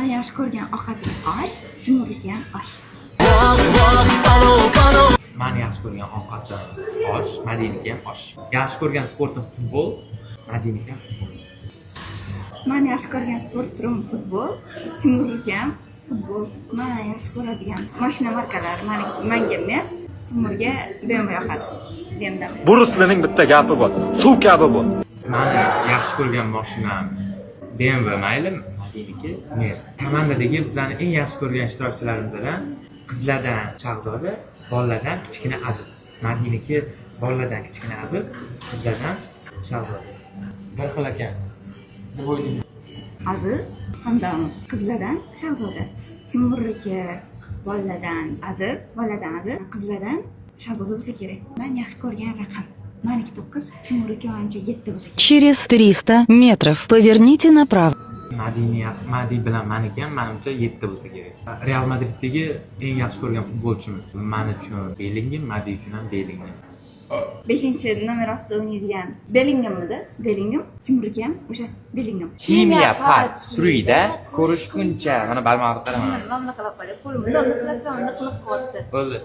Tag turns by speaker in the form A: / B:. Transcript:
A: Mani yaxshi ko'rgan ovqatim osh, Timurga ham osh.
B: Mani yaxshi ko'rgan ovqatim osh, Madiniki ham osh. Yaxshi ko'rgan sportim futbol, Madiniki ham futbol.
A: Mani yaxshi ko'rgan sport turim futbol, Timurga ham futbol. Mani yaxshi ko'radigan mashina markalari menga Merz, Timurga BMW yoqadi. BMW.
C: Buruslining bitta gapi bor. Suv kabi bu.
B: Mani yaxshi ko'rgan mashinam BMW mayli, Madiniki Merz. Komandadagi bizani eng yaxshi ko'rgan ishtirokchilarimizdan qizlardan Shahzoda, bolalardan kichkina Aziz. Madiniki bolalardan kichkina Aziz, qizlardan Shahzoda. Bir xil ekan. Deb o'ylayman.
A: Aziz hamda qizlardan Shahzoda. Timurga bolalardan Aziz, qizlardan Shahzoda bo'lsa kerak. Men yaxshi ko'rgan raqam Maniki 9, Timurga menimcha 7 bo'lsa kerak.
D: Через 300 метров поверните направо.
B: Madi bilan Maniki ham menimcha 7 bo'lsa kerak. Real Madriddagi eng yaxshi ko'rgan futbolchimiz men uchun Bellingham, Madi uchun ham Bellingham.
A: 5-nomer ostida o'ynaydigan Bellinghammidi? Bellingham, Timurga ham o'sha Bellingham.
E: Kimya part 3 da ko'rishguncha. Mana barmog'i qarama.
A: Nima qilib qo'ydi? Qo'lim qilib qo'ydi.
E: Bo'ldi.